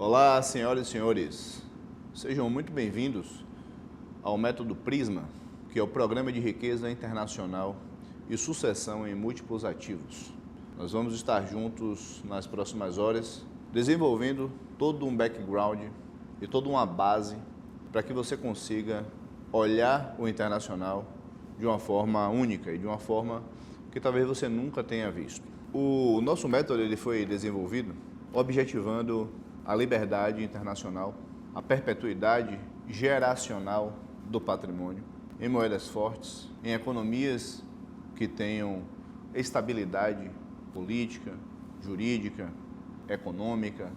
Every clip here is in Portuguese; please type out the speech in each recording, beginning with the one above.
Olá, senhoras e senhores. Sejam muito bem-vindos ao Método Prisma, que é o Programa de Riqueza Internacional e Sucessão em Múltiplos Ativos. Nós vamos estar juntos nas próximas horas, desenvolvendo todo um background e toda uma base para que você consiga olhar o internacional de uma forma única e de uma forma que talvez você nunca tenha visto. O nosso método ele foi desenvolvido objetivando a liberdade internacional, a perpetuidade geracional do patrimônio, em moedas fortes, em economias que tenham estabilidade política, jurídica, econômica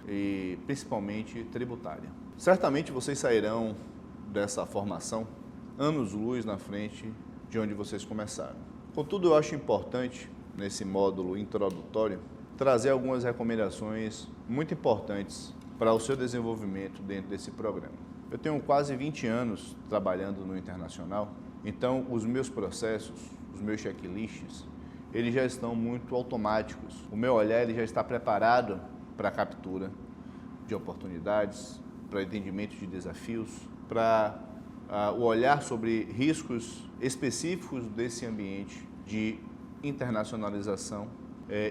e principalmente tributária. Certamente vocês sairão dessa formação anos-luz na frente de onde vocês começaram. Contudo, eu acho importante, nesse módulo introdutório, trazer algumas recomendações muito importantes para o seu desenvolvimento dentro desse programa. Eu tenho quase 20 anos trabalhando no internacional, então os meus processos, os meus checklists, eles já estão muito automáticos. O meu olhar ele já está preparado para a captura de oportunidades, para entendimento de desafios, para o olhar sobre riscos específicos desse ambiente de internacionalização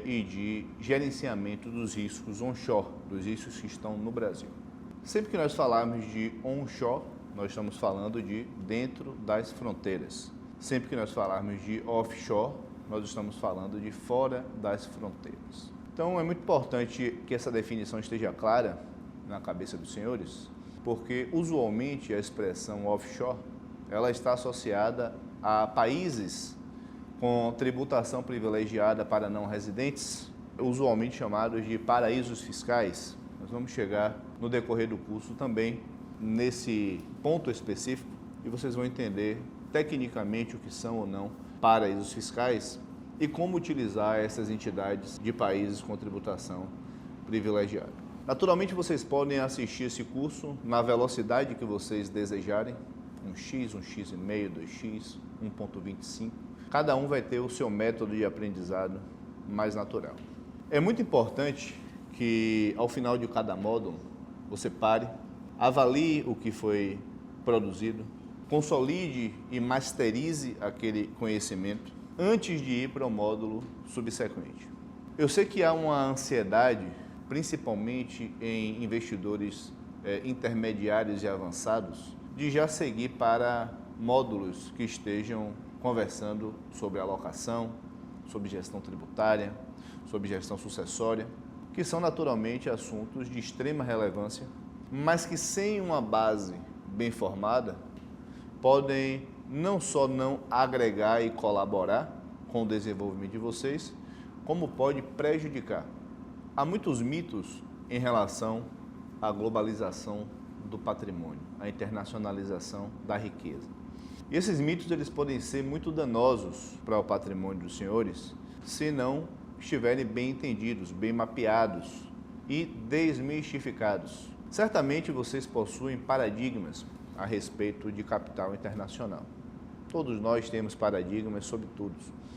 e de gerenciamento dos riscos onshore, dos riscos que estão no Brasil. Sempre que nós falarmos de onshore, nós estamos falando de dentro das fronteiras. Sempre que nós falarmos de offshore, nós estamos falando de fora das fronteiras. Então é muito importante que essa definição esteja clara na cabeça dos senhores, porque usualmente a expressão offshore ela está associada a países com tributação privilegiada para não residentes, usualmente chamados de paraísos fiscais. Nós vamos chegar no decorrer do curso também nesse ponto específico e vocês vão entender tecnicamente o que são ou não paraísos fiscais e como utilizar essas entidades de países com tributação privilegiada. Naturalmente, vocês podem assistir esse curso na velocidade que vocês desejarem, 1x, 1x,5, 2x, 1.25. Cada um vai ter o seu método de aprendizado mais natural. É muito importante que, ao final de cada módulo, você pare, avalie o que foi produzido, consolide e masterize aquele conhecimento antes de ir para o módulo subsequente. Eu sei que há uma ansiedade, principalmente em investidores intermediários e avançados, de já seguir para módulos que estejam conversando sobre alocação, sobre gestão tributária, sobre gestão sucessória, que são naturalmente assuntos de extrema relevância, mas que sem uma base bem formada, podem não só não agregar e colaborar com o desenvolvimento de vocês, como pode prejudicar. Há muitos mitos em relação à globalização do patrimônio, à internacionalização da riqueza. E esses mitos eles podem ser muito danosos para o patrimônio dos senhores se não estiverem bem entendidos, bem mapeados e desmistificados. Certamente vocês possuem paradigmas a respeito de capital internacional. Todos nós temos paradigmas sobre tudo.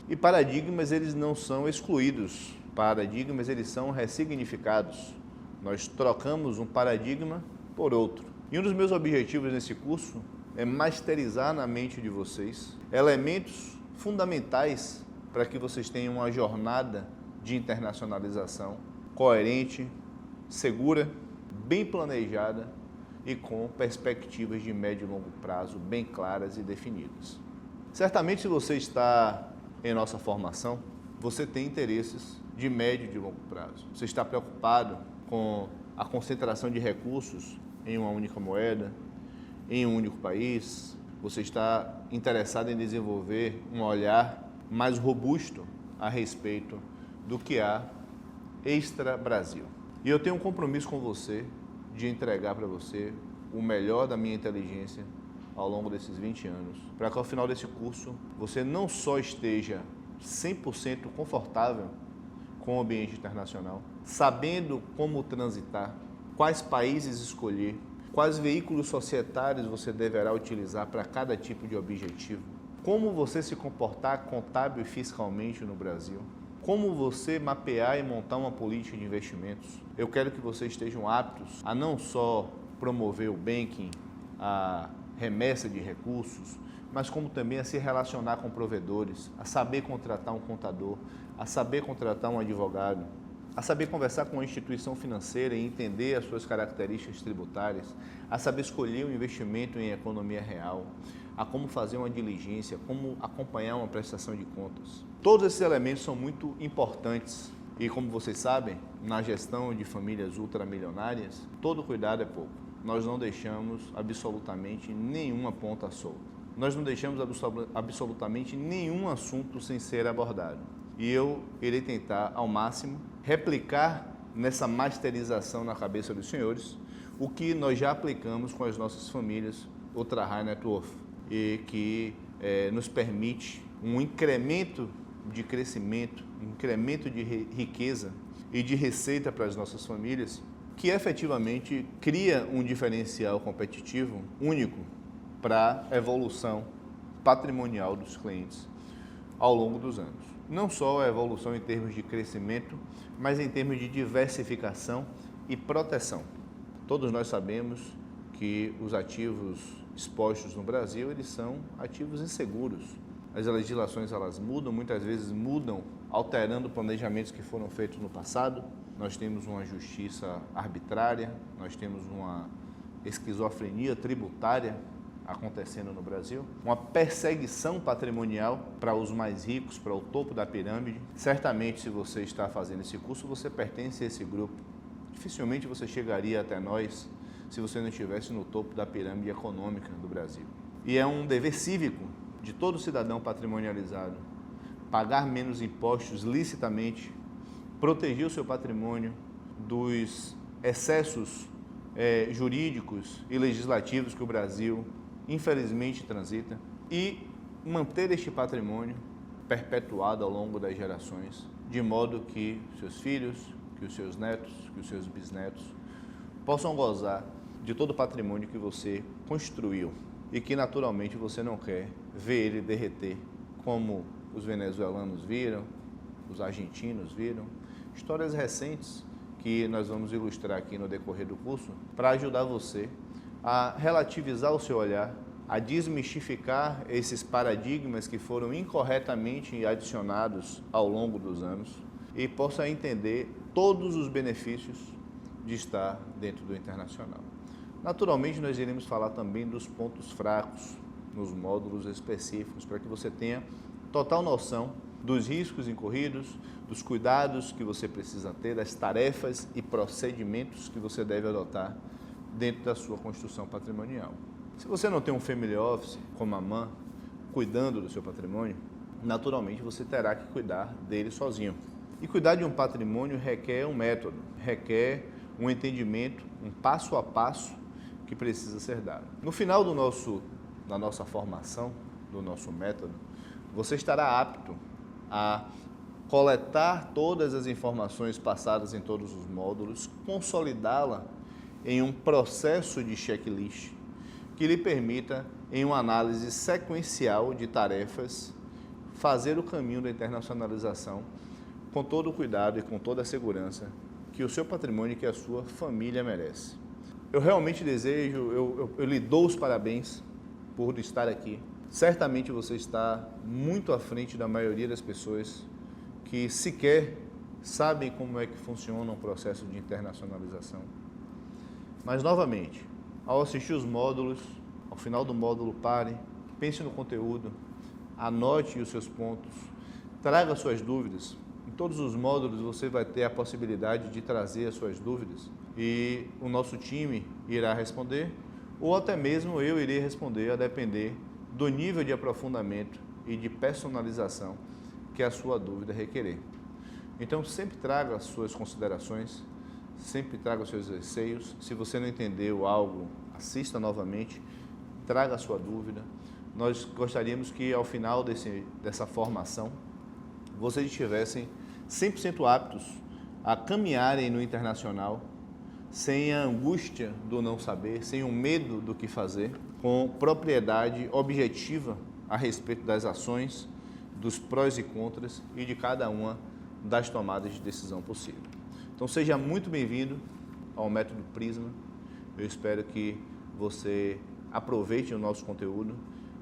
E paradigmas eles não são excluídos, paradigmas eles são ressignificados. Nós trocamos um paradigma por outro. E um dos meus objetivos nesse curso é masterizar na mente de vocês elementos fundamentais para que vocês tenham uma jornada de internacionalização coerente, segura, bem planejada e com perspectivas de médio e longo prazo bem claras e definidas. Certamente, se você está em nossa formação, você tem interesses de médio e de longo prazo. Você está preocupado com a concentração de recursos em uma única moeda, em um único país, você está interessado em desenvolver um olhar mais robusto a respeito do que há extra-Brasil. E eu tenho um compromisso com você de entregar para você o melhor da minha inteligência ao longo desses 20 anos, para que ao final desse curso você não só esteja 100% confortável com o ambiente internacional, sabendo como transitar, quais países escolher, quais veículos societários você deverá utilizar para cada tipo de objetivo, como você se comportar contábil e fiscalmente no Brasil, como você mapear e montar uma política de investimentos. Eu quero que vocês estejam aptos a não só promover o banking, a remessa de recursos, mas como também a se relacionar com provedores, a saber contratar um contador, a saber contratar um advogado, a saber conversar com uma instituição financeira e entender as suas características tributárias, a saber escolher um investimento em economia real, a como fazer uma diligência, como acompanhar uma prestação de contas. Todos esses elementos são muito importantes e, como vocês sabem, na gestão de famílias ultramilionárias, todo cuidado é pouco. Nós não deixamos absolutamente nenhuma ponta solta. Nós não deixamos absolutamente nenhum assunto sem ser abordado. E eu irei tentar, ao máximo, replicar nessa masterização na cabeça dos senhores o que nós já aplicamos com as nossas famílias Ultra High Net Worth e que nos permite um incremento de crescimento, um incremento de riqueza e de receita para as nossas famílias que efetivamente cria um diferencial competitivo único para a evolução patrimonial dos clientes ao longo dos anos. Não só a evolução em termos de crescimento, mas em termos de diversificação e proteção. Todos nós sabemos que os ativos expostos no Brasil, eles são ativos inseguros. As legislações, elas mudam, muitas vezes mudam, alterando planejamentos que foram feitos no passado. Nós temos uma justiça arbitrária, nós temos uma esquizofrenia tributária acontecendo no Brasil, uma perseguição patrimonial para os mais ricos, para o topo da pirâmide. Certamente, se você está fazendo esse curso, você pertence a esse grupo. Dificilmente você chegaria até nós se você não estivesse no topo da pirâmide econômica do Brasil. E é um dever cívico de todo cidadão patrimonializado pagar menos impostos licitamente, proteger o seu patrimônio dos excessos jurídicos e legislativos que o Brasil infelizmente transita e manter este patrimônio perpetuado ao longo das gerações, de modo que seus filhos, que os seus netos, que os seus bisnetos possam gozar de todo o patrimônio que você construiu e que naturalmente você não quer ver ele derreter, como os venezuelanos viram, os argentinos viram. Histórias recentes que nós vamos ilustrar aqui no decorrer do curso para ajudar você a relativizar o seu olhar, a desmistificar esses paradigmas que foram incorretamente adicionados ao longo dos anos e possa entender todos os benefícios de estar dentro do internacional. Naturalmente, nós iremos falar também dos pontos fracos nos módulos específicos, para que você tenha total noção dos riscos incorridos, dos cuidados que você precisa ter, das tarefas e procedimentos que você deve adotar dentro da sua construção patrimonial. Se você não tem um family office, como a MAN, cuidando do seu patrimônio, naturalmente você terá que cuidar dele sozinho. E cuidar de um patrimônio requer um método, requer um entendimento, um passo a passo que precisa ser dado. No final da nossa formação, do nosso método, você estará apto a coletar todas as informações passadas em todos os módulos, consolidá-la em um processo de checklist que lhe permita, em uma análise sequencial de tarefas, fazer o caminho da internacionalização com todo o cuidado e com toda a segurança que o seu patrimônio e que a sua família merece. Eu realmente desejo, eu lhe dou os parabéns por estar aqui. Certamente você está muito à frente da maioria das pessoas que sequer sabem como é que funciona um processo de internacionalização. Mas, novamente, ao assistir os módulos, ao final do módulo, pare, pense no conteúdo, anote os seus pontos, traga suas dúvidas. Em todos os módulos você vai ter a possibilidade de trazer as suas dúvidas e o nosso time irá responder, ou até mesmo eu irei responder, a depender do nível de aprofundamento e de personalização que a sua dúvida requerer. Então, sempre traga as suas considerações, sempre traga os seus receios. Se você não entendeu algo, assista novamente, traga a sua dúvida. Nós gostaríamos que, ao final dessa formação, vocês estivessem 100% aptos a caminharem no internacional, sem a angústia do não saber, sem o medo do que fazer, com propriedade objetiva a respeito das ações, dos prós e contras e de cada uma das tomadas de decisão possível. Então seja muito bem-vindo ao Método Prisma. Eu espero que você aproveite o nosso conteúdo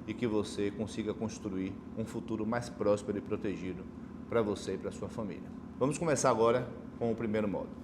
e que você consiga construir um futuro mais próspero e protegido para você e para sua família. Vamos começar agora com o primeiro módulo.